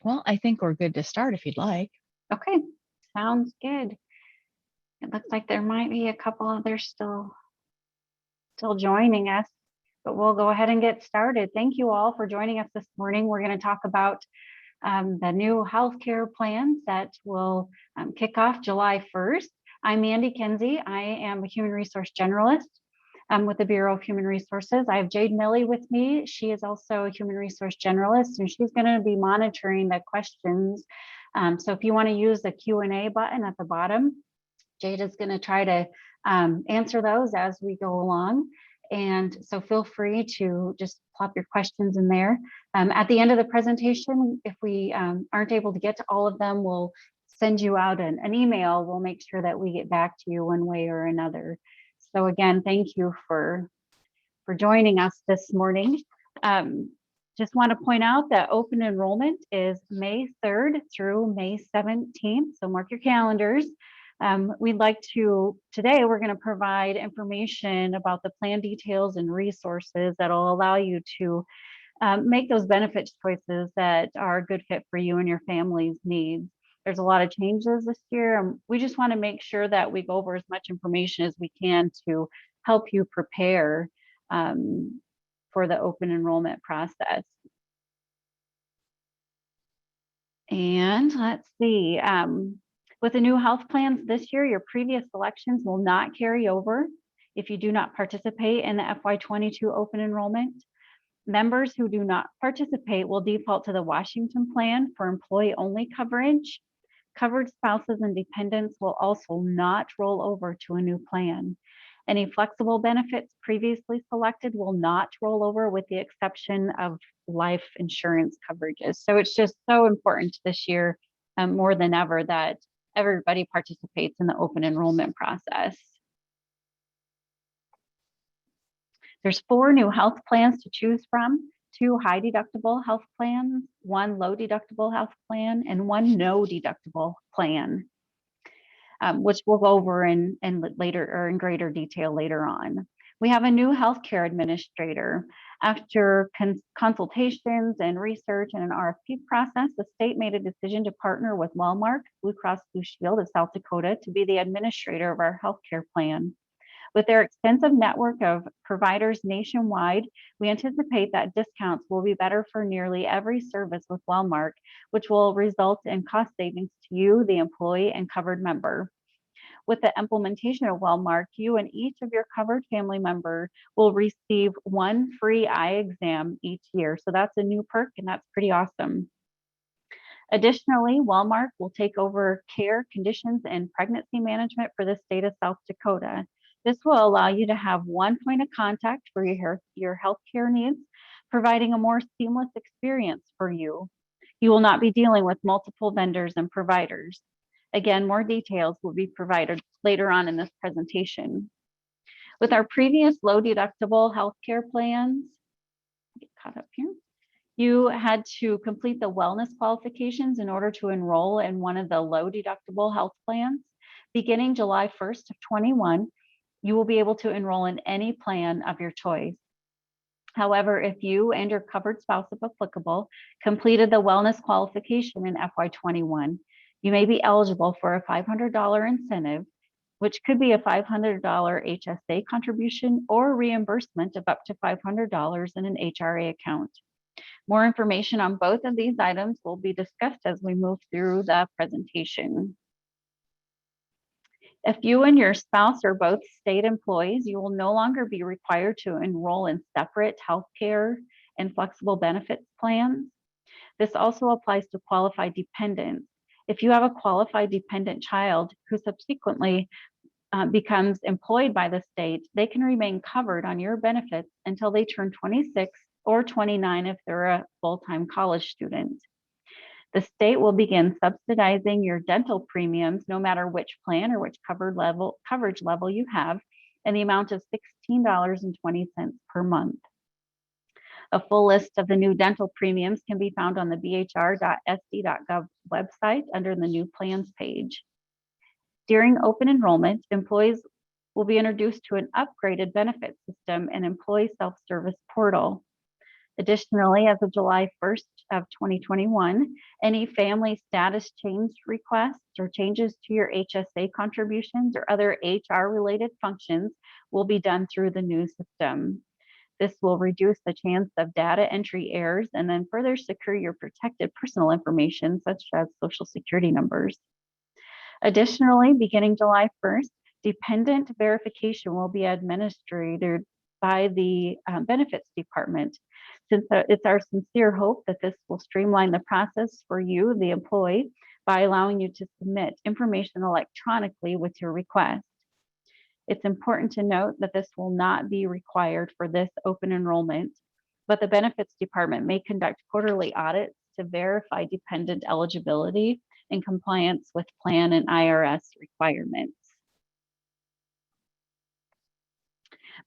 Well, I think we're good to start if you'd like. Okay, sounds good. It looks like there might be a couple others still joining us, but we'll go ahead and get started. Thank you all for joining us this morning. We're going to talk about the new healthcare plans that will kick off July 1st. I'm Mandy Kinsey. I am a human resource generalist with the Bureau of Human Resources. I have Jade Milley with me. She is also a human resource generalist, and she's going to be monitoring the questions. So if you want to use the Q&A button at the bottom, Jade is going to try to answer those as we go along. And so feel free to just plop your questions in there. At the end of the presentation, if we aren't able to get to all of them, we'll send you out an email. We'll make sure that we get back to you one way or another. So again, thank you for joining us this morning. Just want to point out that open enrollment is May 3rd through May 17th. So mark your calendars. We'd like to, today we're going to provide information about the plan details and resources that will allow you to make those benefit choices that are a good fit for you and your family's needs. There's a lot of changes this year, and we just want to make sure that we go over as much information as we can to help you prepare for the open enrollment process. And let's see, with the new health plans this year, your previous selections will not carry over if you do not participate in the FY22 open enrollment. Members who do not participate will default to the Washington plan for employee-only coverage. Covered spouses and dependents will also not roll over to a new plan. Any flexible benefits previously selected will not roll over with the exception of life insurance coverages. So it's just so important this year, more than ever, that everybody participates in the open enrollment process. There's 4 new health plans to choose from, 2 high deductible health plans, 1 low deductible health plan, and 1 no deductible plan, which we'll go over in later or in greater detail later on. We have a new healthcare administrator. After consultations and research and an RFP process, the state made a decision to partner with Wellmark Blue Cross Blue Shield of South Dakota to be the administrator of our healthcare plan. With their extensive network of providers nationwide, we anticipate that discounts will be better for nearly every service with Wellmark, which will result in cost savings to you, the employee, and covered member. With the implementation of Wellmark, you and each of your covered family member will receive 1 free eye exam each year. So that's a new perk, and that's pretty awesome. Additionally, Wellmark will take over care, conditions, and pregnancy management for the state of South Dakota. This will allow you to have 1 point of contact for your healthcare needs, providing a more seamless experience for you. You will not be dealing with multiple vendors and providers. Again, more details will be provided later on in this presentation. With our previous low deductible healthcare plans, get caught up here. You had to complete the wellness qualifications in order to enroll in one of the low deductible health plans. Beginning July 1st of 21, you will be able to enroll in any plan of your choice. However, if you and your covered spouse, if applicable, completed the wellness qualification in FY21, you may be eligible for a $500 incentive, which could be a $500 HSA contribution or reimbursement of up to $500 in an HRA account. More information on both of these items will be discussed as we move through the presentation. If you and your spouse are both state employees, you will no longer be required to enroll in separate healthcare and flexible benefits plans. This also applies to qualified dependents. If you have a qualified dependent child who subsequently becomes employed by the state, they can remain covered on your benefits until they turn 26 or 29 if they're a full-time college student. The state will begin subsidizing your dental premiums no matter which plan or which coverage level you have, in the amount of $16.20 per month. A full list of the new dental premiums can be found on the bhr.sd.gov website under the new plans page. During open enrollment, employees will be introduced to an upgraded benefit system and employee self-service portal. Additionally, as of July 1st of 2021, any family status change requests or changes to your HSA contributions or other HR-related functions will be done through the new system. This will reduce the chance of data entry errors and then further secure your protected personal information, such as Social Security numbers. Additionally, beginning July 1st, dependent verification will be administered by the Benefits Department. Since it's our sincere hope that this will streamline the process for you, the employee, by allowing you to submit information electronically with your request. It's important to note that this will not be required for this open enrollment, but the Benefits Department may conduct quarterly audits to verify dependent eligibility and compliance with plan and IRS requirements.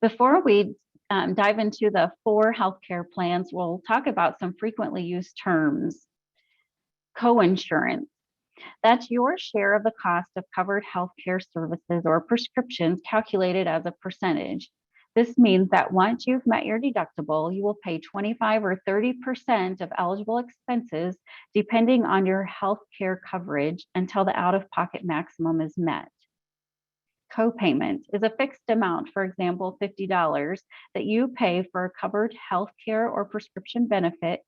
Before we dive into the 4 healthcare plans, we'll talk about some frequently used terms. Coinsurance. That's your share of the cost of covered healthcare services or prescriptions calculated as a percentage. This means that once you've met your deductible, you will pay 25 or 30% of eligible expenses depending on your healthcare coverage until the out-of-pocket maximum is met. Co-payment is a fixed amount, for example, $50, that you pay for a covered healthcare or prescription benefit,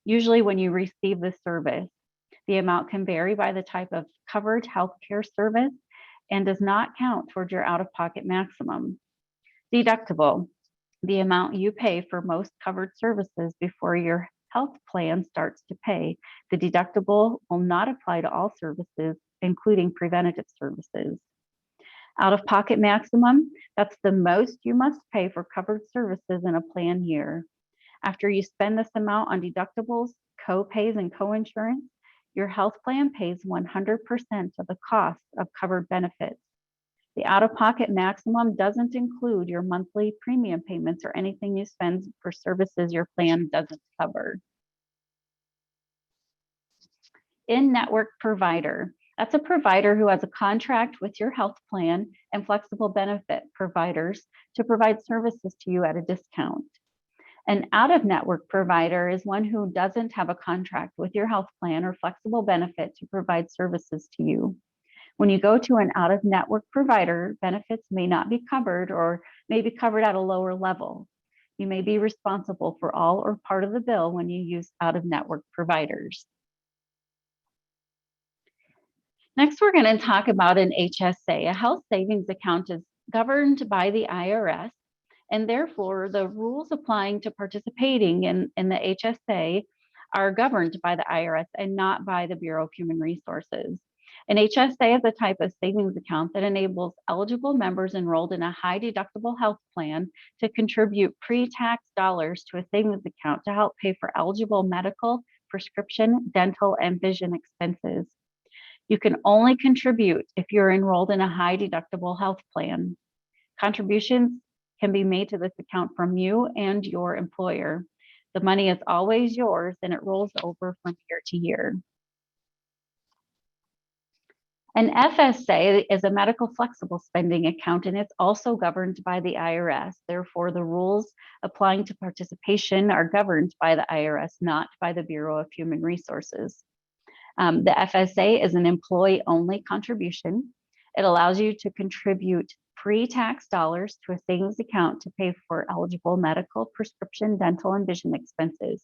usually when you receive the service. The amount can vary by the type of covered healthcare service and does not count towards your out-of-pocket maximum. Deductible, the amount you pay for most covered services before your health plan starts to pay. The deductible will not apply to all services, including preventative services. Out-of-pocket maximum, that's the most you must pay for covered services in a plan year. After you spend this amount on deductibles, co-pays, and coinsurance, your health plan pays 100% of the cost of covered benefits. The out-of-pocket maximum doesn't include your monthly premium payments or anything you spend for services your plan doesn't cover. In-network provider. That's a provider who has a contract with your health plan and flexible benefit providers to provide services to you at a discount. An out-of-network provider is one who doesn't have a contract with your health plan or flexible benefit to provide services to you. When you go to an out-of-network provider, benefits may not be covered or may be covered at a lower level. You may be responsible for all or part of the bill when you use out-of-network providers. Next, we're going to talk about an HSA. A health savings account is governed by the IRS, and therefore the rules applying to participating in the HSA are governed by the IRS and not by the Bureau of Human Resources. An HSA is a type of savings account that enables eligible members enrolled in a high deductible health plan to contribute pre-tax dollars to a savings account to help pay for eligible medical, prescription, dental, and vision expenses. You can only contribute if you're enrolled in a high deductible health plan. Contributions can be made to this account from you and your employer. The money is always yours and it rolls over from year to year. An FSA is a medical flexible spending account, and it's also governed by the IRS. Therefore, the rules applying to participation are governed by the IRS, not by the Bureau of Human Resources. The FSA is an employee-only contribution. It allows you to contribute pre-tax dollars to a savings account to pay for eligible medical, prescription, dental, and vision expenses.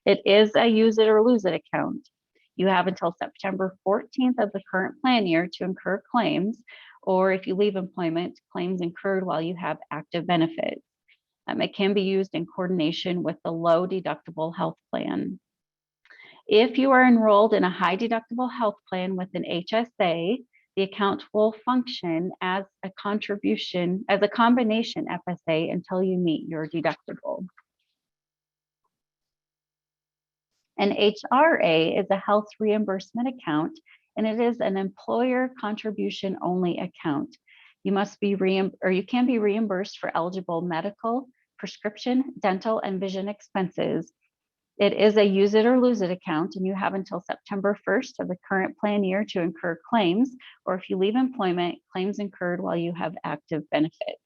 It is a use it or lose it account. You have until September 14th of the current plan year to incur claims, or if you leave employment, claims incurred while you have active benefits. It can be used in coordination with the low deductible health plan. If you are enrolled in a high deductible health plan with an HSA, the account will function as a combination FSA until you meet your deductible. An HRA is a health reimbursement account, and it is an employer contribution only account. You can be reimbursed for eligible medical, prescription, dental, and vision expenses. It is a use it or lose it account, and you have until September 1st of the current plan year to incur claims, or if you leave employment, claims incurred while you have active benefits.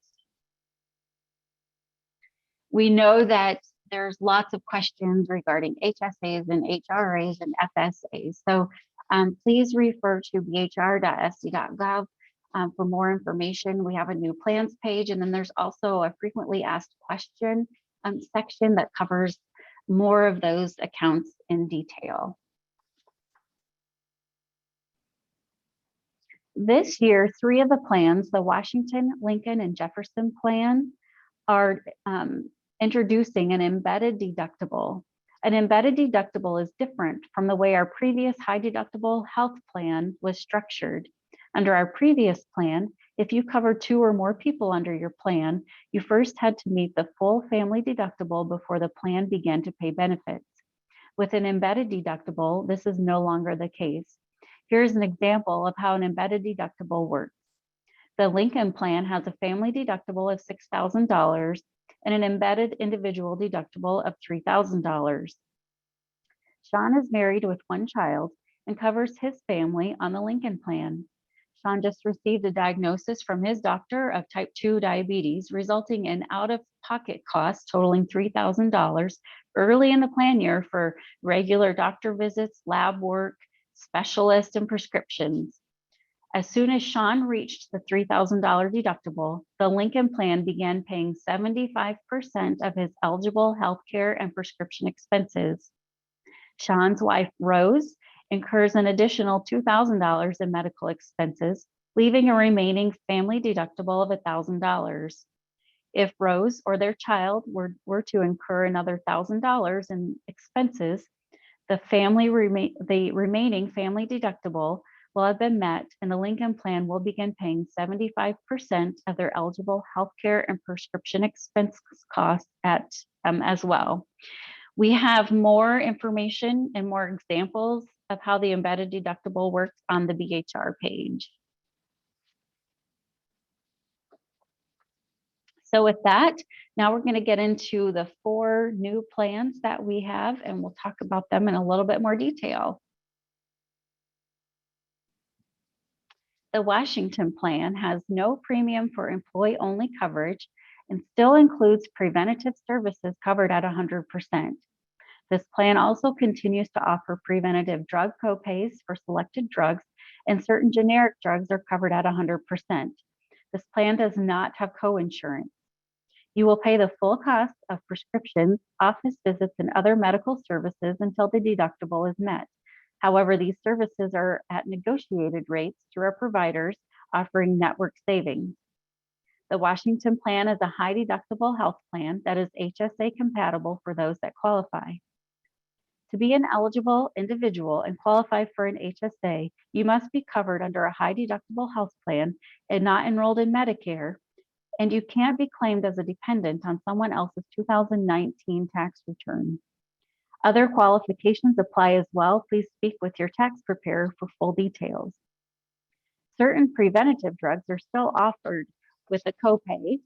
We know that there's lots of questions regarding HSAs and HRAs and FSAs. So please refer to bhr.sc.gov for more information. We have a new plans page, and then there's also a frequently asked question section that covers more of those accounts in detail. This year, 3 of the plans, the Washington, Lincoln, and Jefferson plan, are introducing an embedded deductible. An embedded deductible is different from the way our previous high deductible health plan was structured. Under our previous plan, if you covered 2 or more people under your plan, you first had to meet the full family deductible before the plan began to pay benefits. With an embedded deductible, this is no longer the case. Here's an example of how an embedded deductible works. The Lincoln plan has a family deductible of $6,000 and an embedded individual deductible of $3,000. Sean is married with 1 child and covers his family on the Lincoln plan. Sean just received a diagnosis from his doctor of type 2 diabetes, resulting in out-of-pocket costs totaling $3,000 early in the plan year for regular doctor visits, lab work, specialists, and prescriptions. As soon as Sean reached the $3,000 deductible, the Lincoln plan began paying 75% of his eligible healthcare and prescription expenses. Sean's wife, Rose, incurs an additional $2,000 in medical expenses, leaving a remaining family deductible of $1,000. If Rose or their child were to incur another $1,000 in expenses, the remaining family deductible will have been met, and the Lincoln plan will begin paying 75% of their eligible healthcare and prescription expense costs as well. We have more information and more examples of how the embedded deductible works on the BHR page. So with that, now we're going to get into the 4 new plans that we have, and we'll talk about them in a little bit more detail. The Washington plan has no premium for employee-only coverage and still includes preventative services covered at 100%. This plan also continues to offer preventative drug copays for selected drugs, and certain generic drugs are covered at 100%. This plan does not have coinsurance. You will pay the full cost of prescriptions, office visits, and other medical services until the deductible is met. However, these services are at negotiated rates through our providers, offering network savings. The Washington plan is a high deductible health plan that is HSA compatible for those that qualify. To be an eligible individual and qualify for an HSA, you must be covered under a high deductible health plan and not enrolled in Medicare, and you can't be claimed as a dependent on someone else's 2019 tax return. Other qualifications apply as well. Please speak with your tax preparer for full details. Certain preventative drugs are still offered with a copay,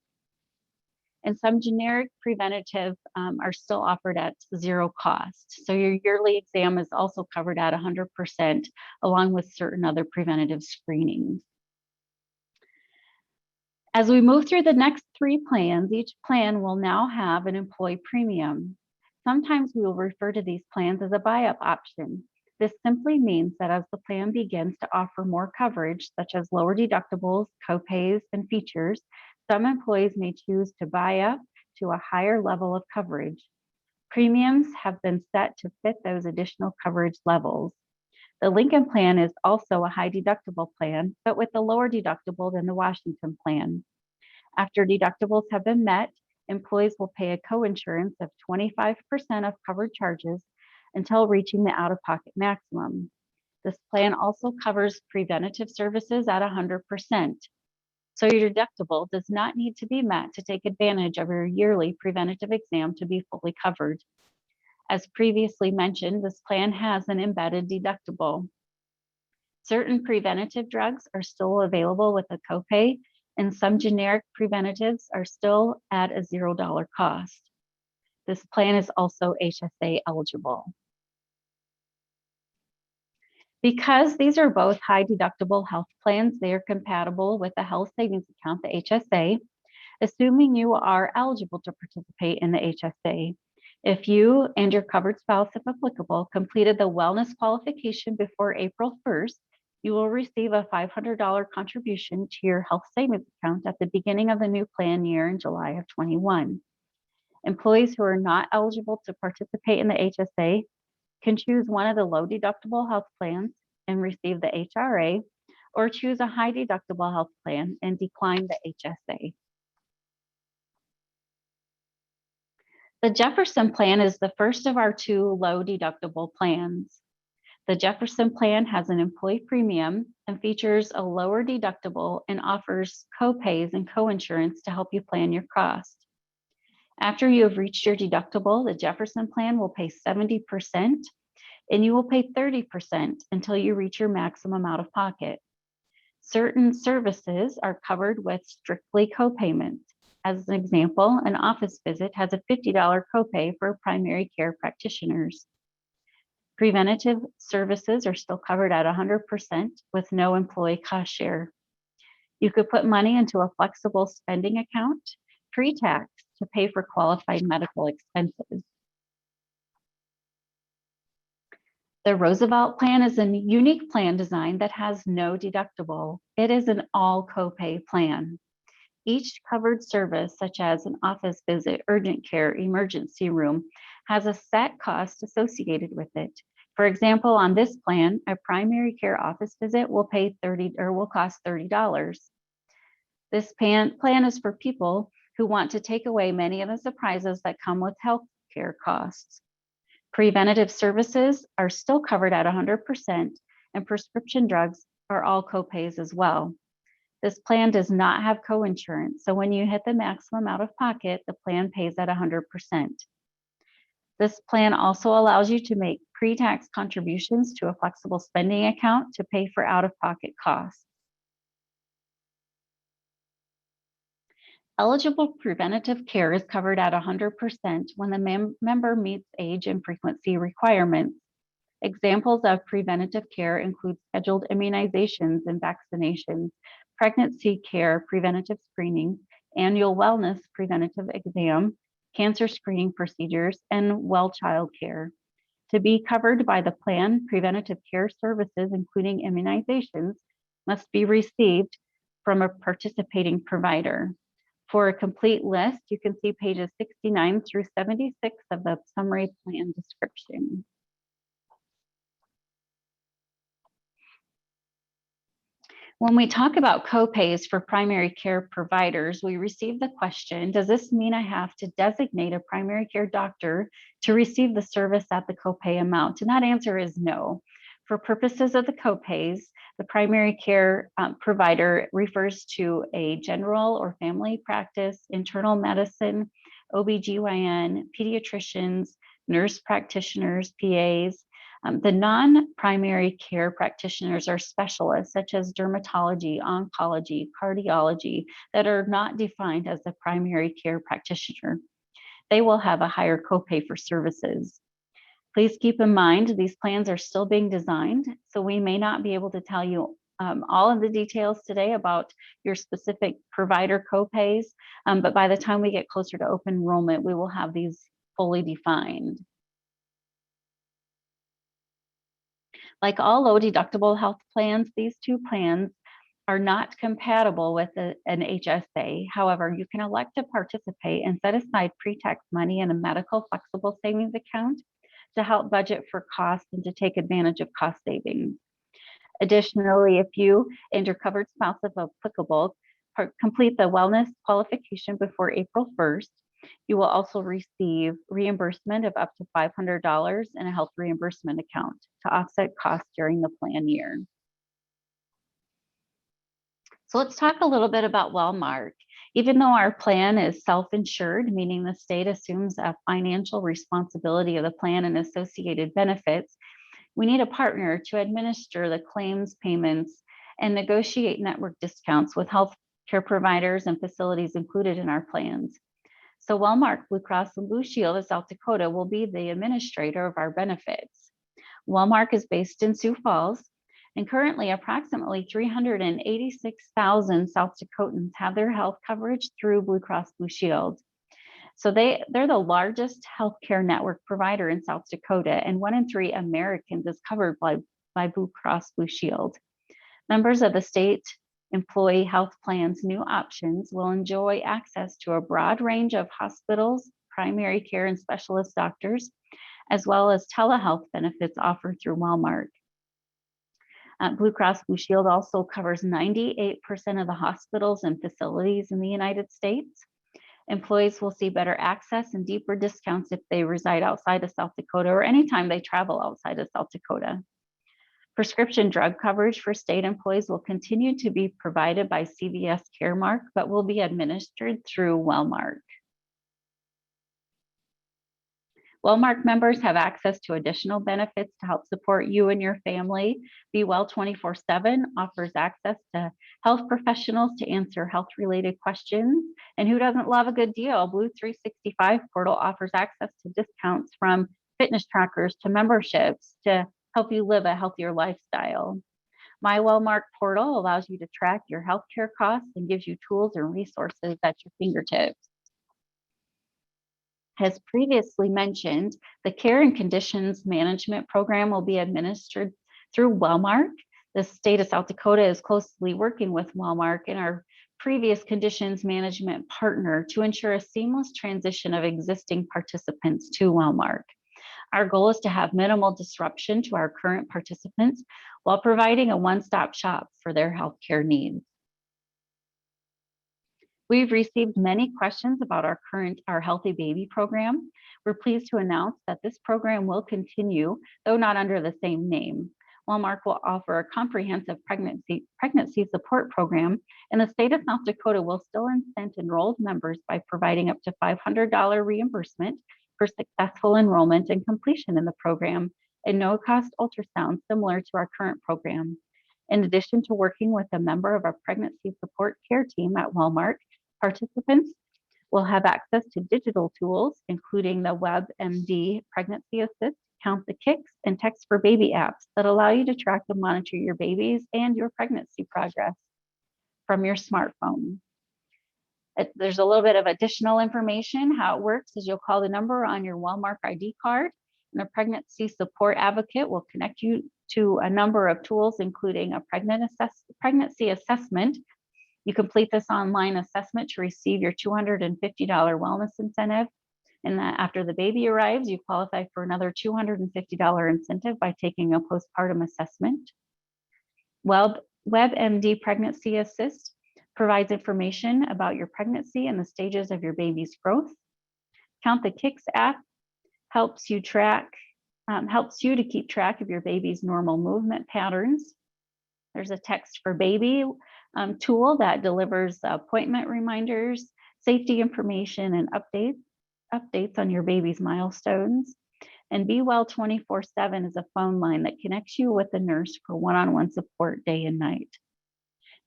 and some generic preventative are still offered at 0 cost. So your yearly exam is also covered at 100%, along with certain other preventative screenings. As we move through the next 3 plans, each plan will now have an employee premium. Sometimes we will refer to these plans as a buy-up option. This simply means that as the plan begins to offer more coverage, such as lower deductibles, copays, and features, some employees may choose to buy up to a higher level of coverage. Premiums have been set to fit those additional coverage levels. The Lincoln plan is also a high deductible plan, but with a lower deductible than the Washington plan. After deductibles have been met, employees will pay a coinsurance of 25% of covered charges until reaching the out-of-pocket maximum. This plan also covers preventative services at 100%. So your deductible does not need to be met to take advantage of your yearly preventative exam to be fully covered. As previously mentioned, this plan has an embedded deductible. Certain preventative drugs are still available with a copay, and some generic preventatives are still at a $0 cost. This plan is also HSA eligible. Because these are both high deductible health plans, they are compatible with the health savings account, the HSA. Assuming you are eligible to participate in the HSA, If you and your covered spouse, if applicable, completed the wellness qualification before April 1st, you will receive a $500 contribution to your health savings account at the beginning of the new plan year in July of 21. Employees who are not eligible to participate in the HSA can choose one of the low deductible health plans and receive the HRA, or choose a high deductible health plan and decline the HSA. The Jefferson plan is the first of our 2 low deductible plans. The Jefferson plan has an employee premium and features a lower deductible and offers co-pays and co-insurance to help you plan your cost. After you have reached your deductible, the Jefferson plan will pay 70% and you will pay 30% until you reach your maximum out of pocket. Certain services are covered with strictly copayment. As an example, an office visit has a $50 copay for primary care practitioners. Preventative services are still covered at 100% with no employee cost share. You could put money into a flexible spending account pre-tax to pay for qualified medical expenses. The Roosevelt plan is a unique plan design that has no deductible. It is an all copay plan. Each covered service, such as an office visit, urgent care, emergency room, has a set cost associated with it. For example, on this plan, a primary care office visit will cost $30. This plan is for people who want to take away many of the surprises that come with healthcare costs. Preventative services are still covered at 100%, and prescription drugs are all copays as well. This plan does not have coinsurance, so when you hit the maximum out of pocket, the plan pays at 100%. This plan also allows you to make pre-tax contributions to a flexible spending account to pay for out-of-pocket costs. Eligible preventative care is covered at 100% when the member meets age and frequency requirements. Examples of preventative care include scheduled immunizations and vaccinations, pregnancy care preventative screening, annual wellness preventative exam, cancer screening procedures, and well child care. To be covered by the plan, preventative care services, including immunizations, must be received from a participating provider. For a complete list, you can see pages 69 through 76 of the summary plan description. When we talk about copays for primary care providers, we receive the question, does this mean I have to designate a primary care doctor to receive the service at the copay amount? And that answer is no. For purposes of the copays, the primary care provider refers to a general or family practice, internal medicine, OBGYN, pediatricians, nurse practitioners, PAs. The non-primary care practitioners are specialists such as dermatology, oncology, cardiology that are not defined as a primary care practitioner. They will have a higher copay for services. Please keep in mind, these plans are still being designed, so we may not be able to tell you all of the details today about your specific provider copays, but by the time we get closer to open enrollment, we will have these fully defined. Like all low deductible health plans, these 2 plans are not compatible with an HSA. However, you can elect to participate and set aside pre-tax money in a medical flexible savings account to help budget for costs and to take advantage of cost savings. Additionally, if you and your covered spouse, if applicable, complete the wellness qualification before April 1st, you will also receive reimbursement of up to $500 in a health reimbursement account to offset costs during the plan year. So let's talk a little bit about Wellmark. Even though our plan is self-insured, meaning the state assumes a financial responsibility of the plan and associated benefits, we need a partner to administer the claims payments and negotiate network discounts with healthcare providers and facilities included in our plans. So Wellmark Blue Cross and Blue Shield of South Dakota will be the administrator of our benefits. Wellmark is based in Sioux Falls, and currently approximately 386,000 South Dakotans have their health coverage through Blue Cross Blue Shield. So they're the largest healthcare network provider in South Dakota, and 1 in 3 Americans is covered by Blue Cross Blue Shield. Members of the state employee health plan's new options will enjoy access to a broad range of hospitals, primary care and specialist doctors, as well as telehealth benefits offered through Wellmark. Blue Cross Blue Shield also covers 98% of the hospitals and facilities in the United States. Employees will see better access and deeper discounts if they reside outside of South Dakota or anytime they travel outside of South Dakota. Prescription drug coverage for state employees will continue to be provided by CVS Caremark, but will be administered through Wellmark. Wellmark members have access to additional benefits to help support you and your family. Be Well 24/7 offers access to health professionals to answer health-related questions. And who doesn't love a good deal? Blue 365 portal offers access to discounts from fitness trackers to memberships to help you live a healthier lifestyle. My Wellmark portal allows you to track your healthcare costs and gives you tools and resources at your fingertips. As previously mentioned, the Care and Conditions Management Program will be administered through Wellmark. The state of South Dakota is closely working with Wellmark and our previous conditions management partner to ensure a seamless transition of existing participants to Wellmark. Our goal is to have minimal disruption to our current participants while providing a one-stop shop for their healthcare needs. We've received many questions about our Healthy Baby program. We're pleased to announce that this program will continue, though not under the same name. Wellmark will offer a comprehensive pregnancy support program, and the state of South Dakota will still incent enrolled members by providing up to $500 reimbursement for successful enrollment and completion in the program, and no-cost ultrasound similar to our current program. In addition to working with a member of our pregnancy support care team at Wellmark, participants will have access to digital tools, including the WebMD Pregnancy Assist, Count the Kicks, and Text for Baby apps that allow you to track and monitor your babies and your pregnancy progress from your smartphone. There's a little bit of additional information. How it works is you'll call the number on your Wellmark ID card, and a pregnancy support advocate will connect you to a number of tools, including a pregnancy assessment. You complete this online assessment to receive your $250 wellness incentive. And after the baby arrives, you qualify for another $250 incentive by taking a postpartum assessment. WebMD Pregnancy Assist provides information about your pregnancy and the stages of your baby's growth. Count the Kicks app helps you to keep track of your baby's normal movement patterns. There's a Text for Baby tool that delivers appointment reminders, safety information, and updates on your baby's milestones. And Be Well 24/7 is a phone line that connects you with a nurse for one-on-one support day and night.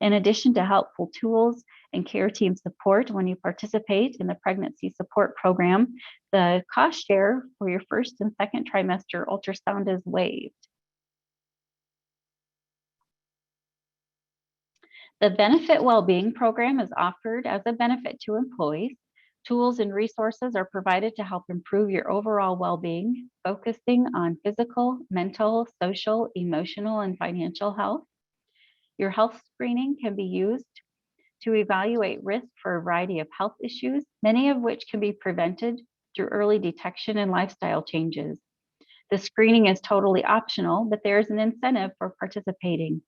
In addition to helpful tools and care team support when you participate in the pregnancy support program, the cost share for your first and second trimester ultrasound is waived. The Benefit Wellbeing Program is offered as a benefit to employees. Tools and resources are provided to help improve your overall well-being, focusing on physical, mental, social, emotional, and financial health. Your health screening can be used to evaluate risk for a variety of health issues, many of which can be prevented through early detection and lifestyle changes. The screening is totally optional, but there is an incentive for participating.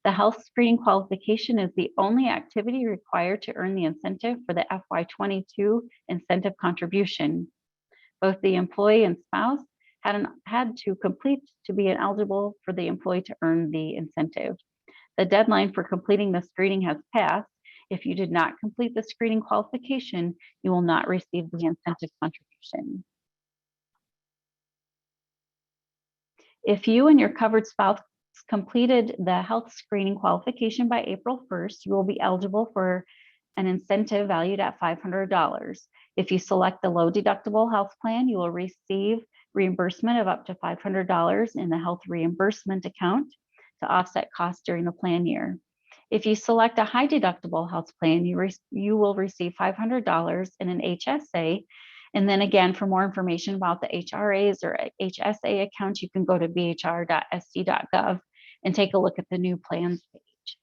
The health screening qualification is the only activity required to earn the incentive for the FY22 incentive contribution. Both the employee and spouse had to complete to be eligible for the employee to earn the incentive. The deadline for completing the screening has passed. If you did not complete the screening qualification, you will not receive the incentive contribution. If you and your covered spouse completed the health screening qualification by April 1st, you will be eligible for an incentive valued at $500. If you select the low deductible health plan, you will receive reimbursement of up to $500 in the health reimbursement account to offset costs during the plan year. If you select a high deductible health plan, you will receive $500 in an HSA. And then again, for more information about the HRAs or HSA accounts, you can go to bhr.sd.gov and take a look at the new plans page.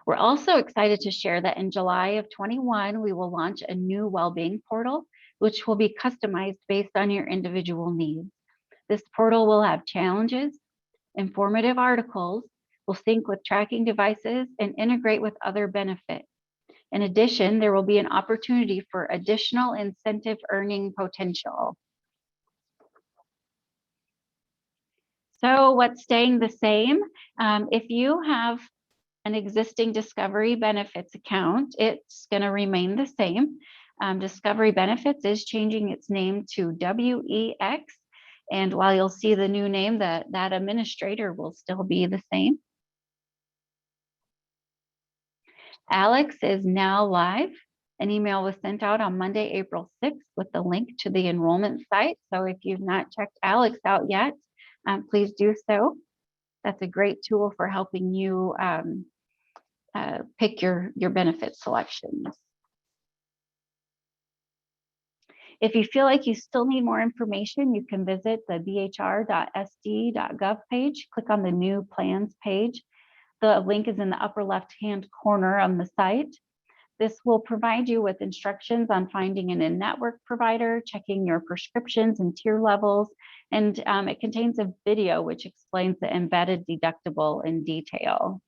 We're also excited to share that in July of 21, we will launch a new well-being portal, which will be customized based on your individual needs. This portal will have challenges, informative articles, will sync with tracking devices, and integrate with other benefits. In addition, there will be an opportunity for additional incentive earning potential. So what's staying the same? If you have an existing Discovery Benefits account, it's going to remain the same. Discovery Benefits is changing its name to WEX. And while you'll see the new name, that administrator will still be the same. Alex is now live. An email was sent out on Monday, April 6th with the link to the enrollment site. So if you've not checked Alex out yet, please do so. That's a great tool for helping you pick your benefit selections. If you feel like you still need more information, you can visit the bhr.sd.gov page, click on the new plans page. The link is in the upper left-hand corner on the site. This will provide you with instructions on finding an in-network provider, checking your prescriptions and tier levels, and it contains a video which explains the embedded deductible in detail.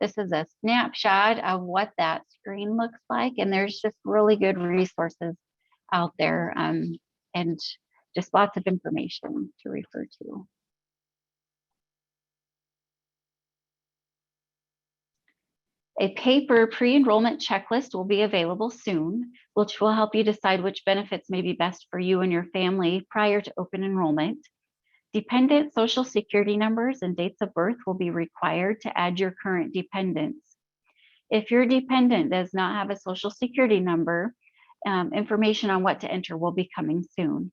This is a snapshot of what that screen looks like, and there's just really good resources out there and just lots of information to refer to. A paper pre-enrollment checklist will be available soon, which will help you decide which benefits may be best for you and your family prior to open enrollment. Dependent Social Security numbers and dates of birth will be required to add your current dependents. If your dependent does not have a Social Security number, information on what to enter will be coming soon.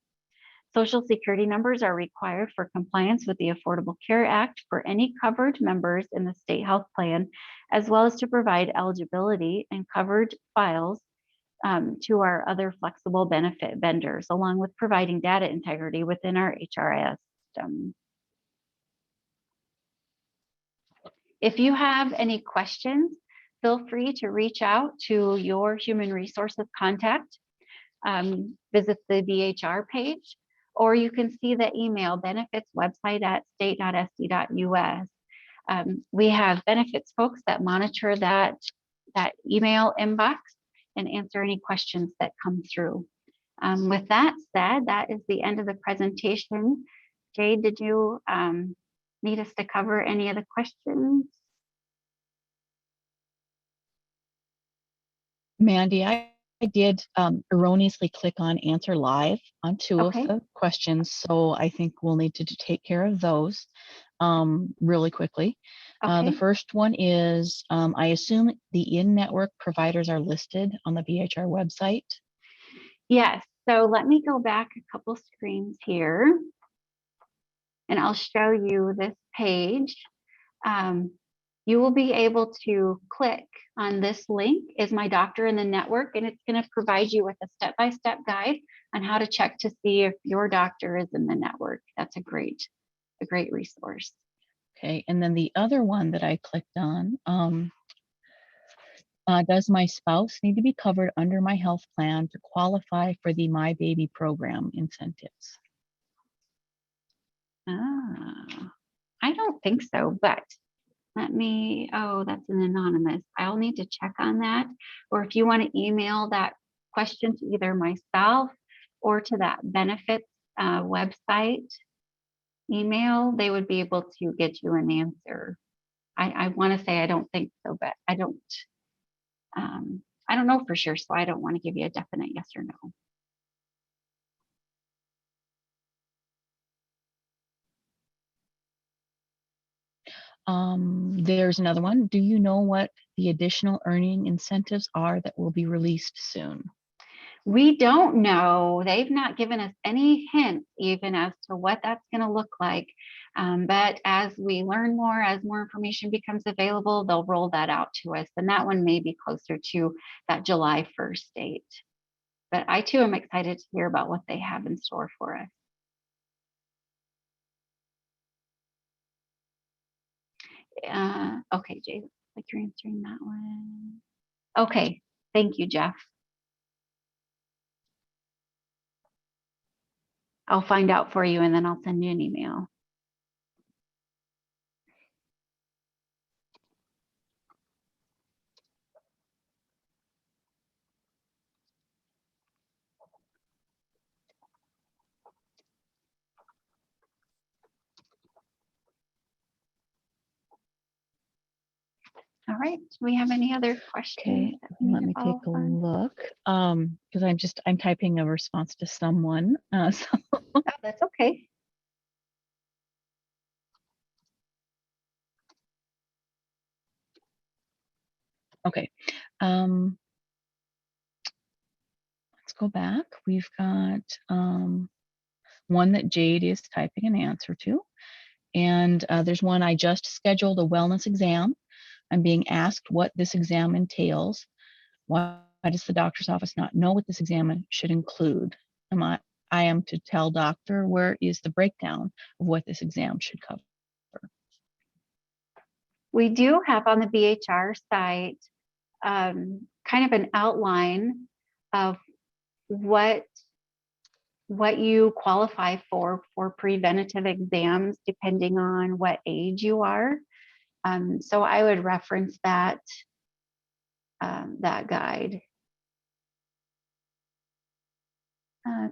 Social Security numbers are required for compliance with the Affordable Care Act for any covered members in the state health plan, as well as to provide eligibility and covered files to our other flexible benefit vendors, along with providing data integrity within our HRIS system. If you have any questions, feel free to reach out to your human resources contact. Visit the BHR page, or you can see the email benefits website at state.sd.us. We have benefits folks that monitor that email inbox and answer any questions that come through. With that said, that is the end of the presentation. Jade, did you need us to cover any of the questions? Mandy, I did erroneously click on answer live on two of the questions, so I think we'll need to take care of those really quickly. The first one is, I assume the in-network providers are listed on the BHR website? Yes, so let me go back a couple screens here, and I'll show you this page. You will be able to click on this link, Is My Doctor in the Network, and it's going to provide you with a step-by-step guide on how to check to see if your doctor is in the network. That's a great resource. Okay, and then the other one that I clicked on, does my spouse need to be covered under my health plan to qualify for the My Baby program incentives? I don't think so, but let me, that's an anonymous. I'll need to check on that. Or if you want to email that question to either myself or to that benefits website email, they would be able to get you an answer. I want to say I don't think so, but I don't know for sure, so I don't want to give you a definite yes or no. There's another one. Do you know what the additional earning incentives are that will be released soon? We don't know. They've not given us any hints even as to what that's going to look like. But as we learn more, as more information becomes available, they'll roll that out to us. And that one may be closer to that July 1st date. But I too am excited to hear about what they have in store for us. Okay, Jay, like you're answering that one. Okay, thank you, Jeff. I'll find out for you and then I'll send you an email. All right. Do we have any other questions? Okay, let me take a look. Because I'm typing a response to someone. So Oh, that's okay. okay. Let's go back. We've got one that Jade is typing an answer to. And there's one, I just scheduled a wellness exam. I'm being asked what this exam entails. Why does the doctor's office not know what this exam should include? I am to tell doctor, where is the breakdown of what this exam should cover? We do have on the BHR site kind of an outline of what you qualify for preventative exams depending on what age you are. So I would reference that guide.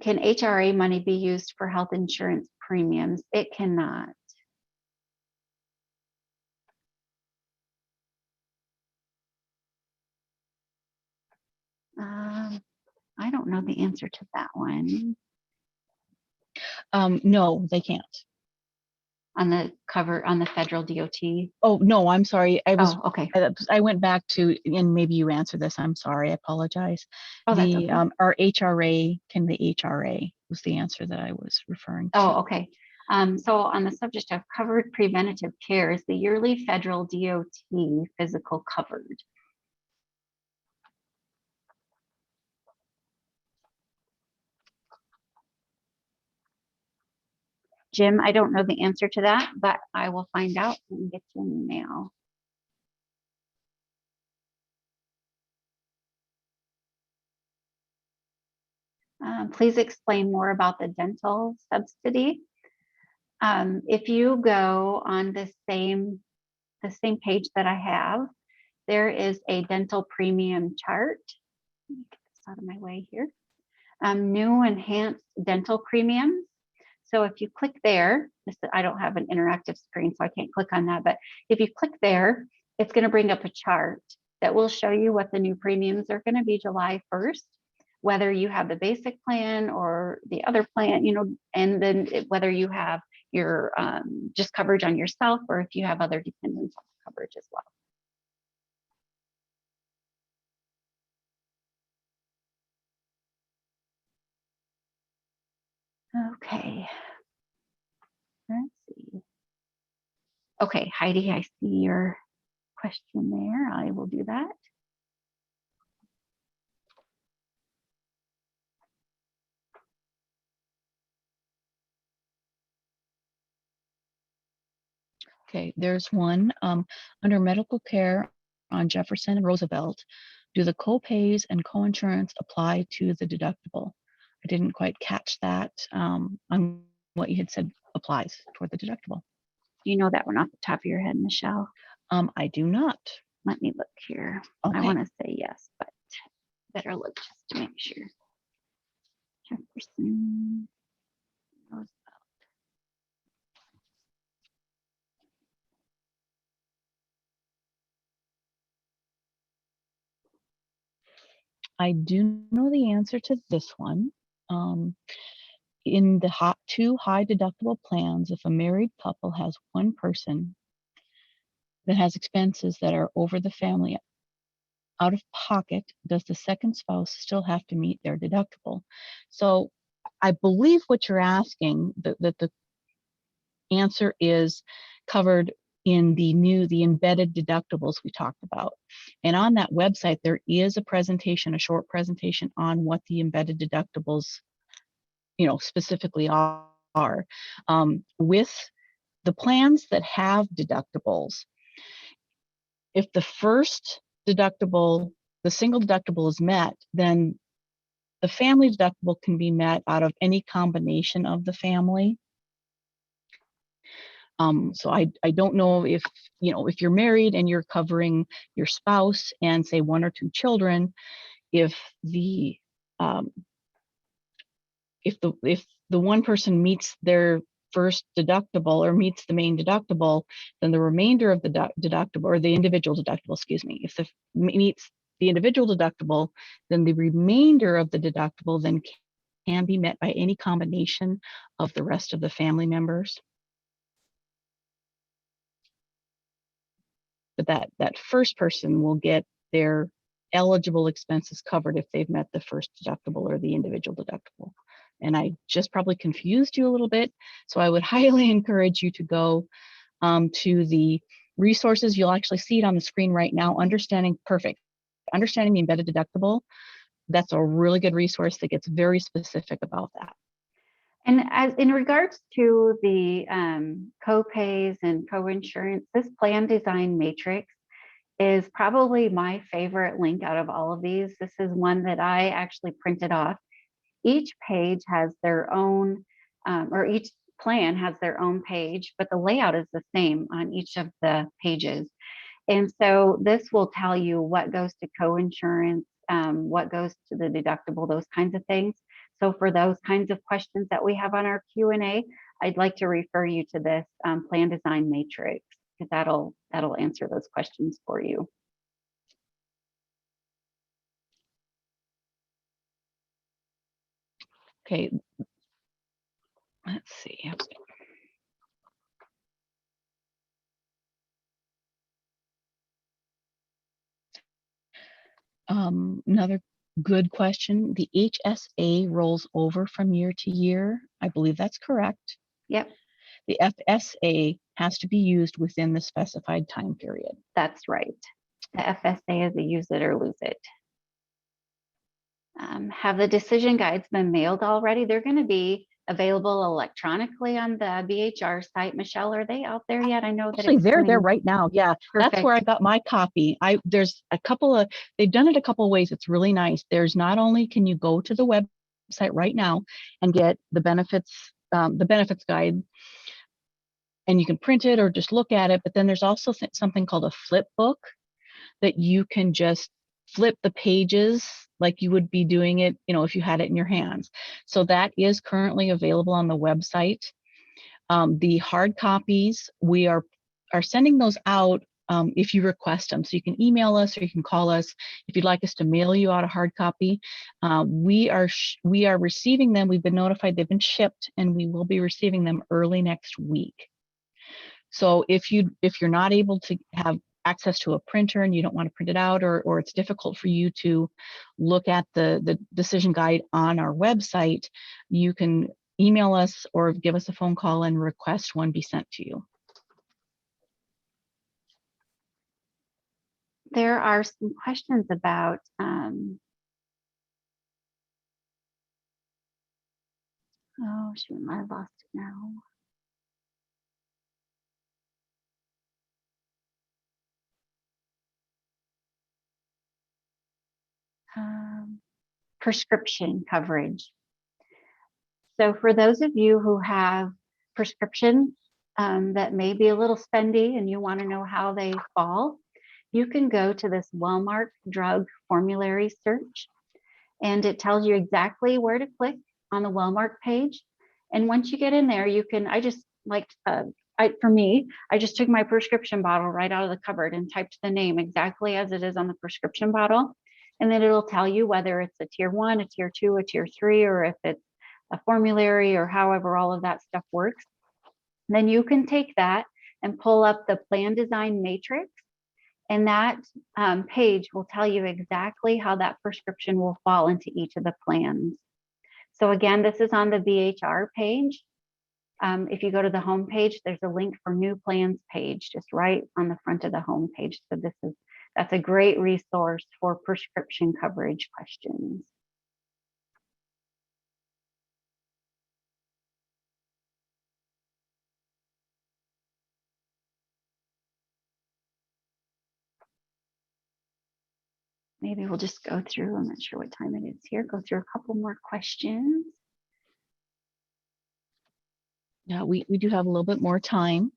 Can HRA money be used for health insurance premiums? It cannot. I don't know the answer to that one. No, they can't. On the cover on the federal DOT. Oh no, I'm sorry. Okay. I went back to, and maybe you answered this. I'm sorry. I apologize. Oh, that's okay. Our HRA, can the HRA was the answer that I was referring to. Oh, okay. So on the subject of covered preventative care, is the yearly federal DOT physical covered? Jim, I don't know the answer to that, but I will find out and get you an email. Please explain more about the dental subsidy. If you go on the same page that I have, there is a dental premium chart. Let me get this out of my way here. New enhanced dental premiums. So if you click there, I don't have an interactive screen, so I can't click on that. But if you click there, it's going to bring up a chart that will show you what the new premiums are going to be July 1st, whether you have the basic plan or the other plan, and then whether you have your just coverage on yourself or if you have other dependents on the coverage as well. Okay. Let's see. Okay, Heidi, I see your question there. I will do that. Okay, there's one under medical care on Jefferson and Roosevelt. Do the co-pays and co-insurance apply to the deductible? I didn't quite catch that on what you had said applies toward the deductible. Do you know that one off the top of your head, Michelle? I do not. Let me look here. Okay. I want to say yes, but better look just to make sure. Jefferson, Roosevelt. I do know the answer to this one. In the two high deductible plans, if a married couple has one person that has expenses that are over the family out of pocket does the second spouse still have to meet their deductible? So I believe what you're asking, that the answer is covered in the embedded deductibles we talked about. And on that website, there is a presentation, a short presentation on what the embedded deductibles, specifically are. With the plans that have deductibles, if the first deductible, the single deductible is met, then the family deductible can be met out of any combination of the family. So I don't know if you're married and you're covering your spouse and say 1 or 2 children, if the one person meets their first deductible or meets the main deductible, then the remainder of the deductible, or the individual deductible, excuse me, if meets the individual deductible, then the remainder of the deductible then can be met by any combination of the rest of the family members. But that first person will get their eligible expenses covered if they've met the first deductible or the individual deductible. And I just probably confused you a little bit. So I would highly encourage you to go to the resources. You'll actually see it on the screen right now, Understanding the Embedded Deductible. That's a really good resource that gets very specific about that. And as in regards to the co-pays and co-insurance, this plan design matrix is probably my favorite link out of all of these. This is one that I actually printed off. Each page has their own, or each plan has their own page, but the layout is the same on each of the pages. And so this will tell you what goes to co-insurance, what goes to the deductible, those kinds of things. So for those kinds of questions that we have on our Q&A, I'd like to refer you to this plan design matrix, because that'll answer those questions for you. Okay, let's see. Another good question. The HSA rolls over from year to year. I believe that's correct. Yep. The FSA has to be used within the specified time period. That's right. The FSA is a use it or lose it. Have the decision guides been mailed already? They're going to be available electronically on the BHR site. Michelle, are they out there yet? I know that actually they're there right now. Yeah, perfect. That's where I got my copy. There's a couple of, they've done it a couple of ways. It's really nice. There's not only can you go to the website right now and get the benefits guide, and you can print it or just look at it, but then there's also something called a flip book that you can just flip the pages like you would be doing it, if you had it in your hands. So that is currently available on the website. The hard copies, we are sending those out if you request them. So you can email us or you can call us if you'd like us to mail you out a hard copy. We are receiving them. We've been notified they've been shipped, and we will be receiving them early next week. So if you're not able to have access to a printer and you don't want to print it out, or it's difficult for you to look at the decision guide on our website, you can email us or give us a phone call and request one be sent to you. There are some questions about oh shoot, I lost it now. Prescription coverage. So for those of you who have prescriptions that may be a little spendy and you want to know how they fall, you can go to this Wellmark drug formulary search, and it tells you exactly where to click on the Wellmark page. And once you get in there, you can, for me, I just took my prescription bottle right out of the cupboard and typed the name exactly as it is on the prescription bottle. And then it'll tell you whether it's a tier 1, a tier 2, a tier 3, or if it's a formulary, or however all of that stuff works. Then you can take that and pull up the plan design matrix And that page will tell you exactly how that prescription will fall into each of the plans. So again, this is on the BHR page. If you go to the home page, there's a link for new plans page, just right on the front of the home page. So that's a great resource for prescription coverage questions. Maybe we'll just go through, I'm not sure what time it is here, go through a couple more questions. Yeah, we do have a little bit more time.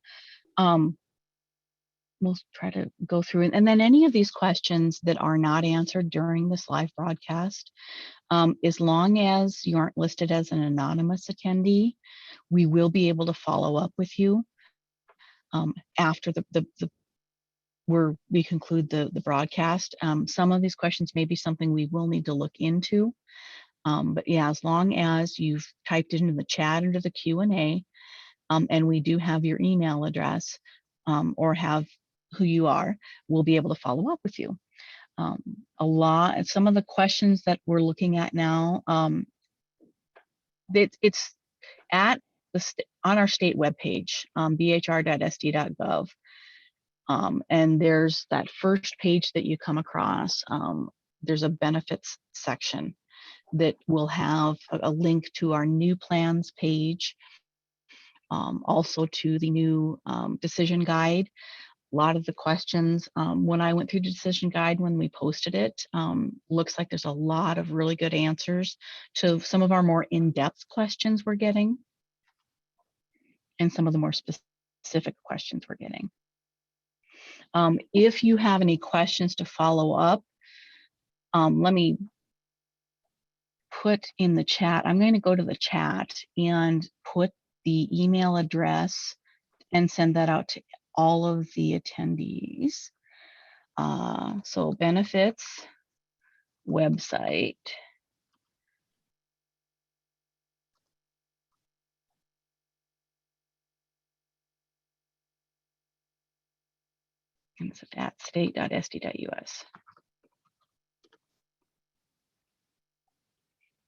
We'll try to go through it. And then any of these questions that are not answered during this live broadcast, as long as you aren't listed as an anonymous attendee, we will be able to follow up with you after we conclude the broadcast. Some of these questions may be something we will need to look into. But yeah, as long as you've typed it into the chat under the Q&A, and we do have your email address or have who you are, we'll be able to follow up with you. Some of the questions that we're looking at now, it's at on our state webpage, bhr.sd.gov. And there's that first page that you come across. There's a benefits section that will have a link to our new plans page, also to the new decision guide. A lot of the questions, when I went through the decision guide when we posted it, looks like there's a lot of really good answers to some of our more in-depth questions we're getting and some of the more specific questions we're getting. If you have any questions to follow up, let me put in the chat. I'm going to go to the chat and put the email address and send that out to all of the attendees. So benefits website. It's at state.sd.us.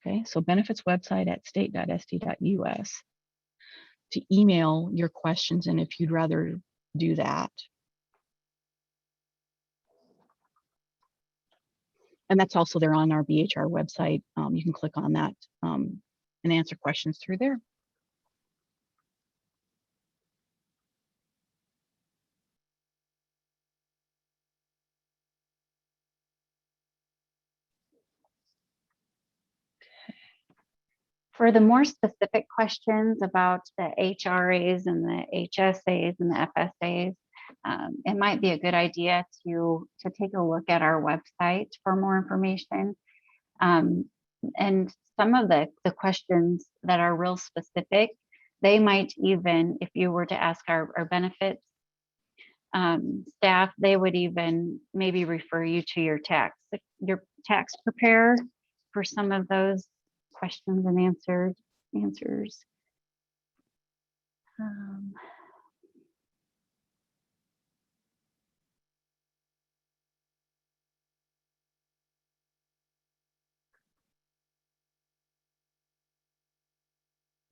Okay, so benefits website at state.sd.us to email your questions, and if you'd rather do that. And that's also there on our BHR website. You can click on that and answer questions through there. For the more specific questions about the HRAs and the HSAs and the FSAs, it might be a good idea to take a look at our website for more information. And some of the questions that are real specific, they might even, if you were to ask our benefits staff, they would even maybe refer you to your tax preparer for some of those questions and answers.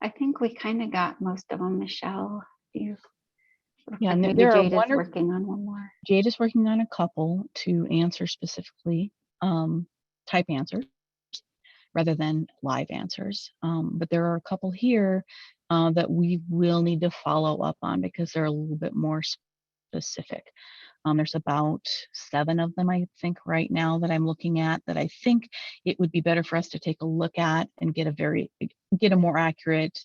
I think we kind of got most of them, Michelle. Yeah, and there are Jade is working on one more. Jade is working on a couple to answer specifically type answers rather than live answers. But there are a couple here that we will need to follow up on because they're a little bit more specific. There's about 7 of them, I think, right now that I'm looking at that I think it would be better for us to take a look at and get a more accurate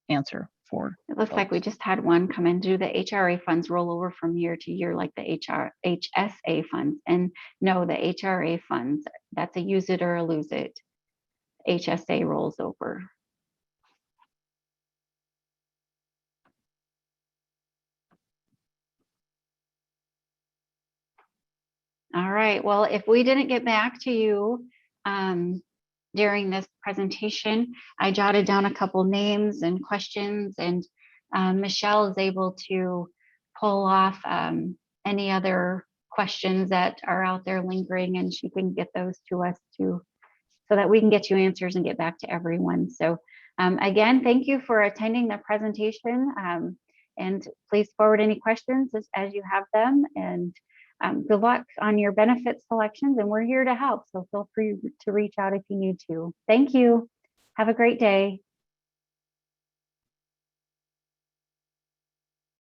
answer for. It looks like we just had one come in. Do the HRA funds roll over from year to year like the HSA funds? And no, the HRA funds, that's a use it or a lose it. HSA rolls over. All right, well, if we didn't get back to you during this presentation, I jotted down a couple names and questions, and Michelle is able to pull off any other questions that are out there lingering, and she can get those to us too, so that we can get you answers and get back to everyone. So again, thank you for attending the presentation, and please forward any questions as you have them, and good luck on your benefit selections, and we're here to help. So feel free to reach out if you need to. Thank you. Have a great day.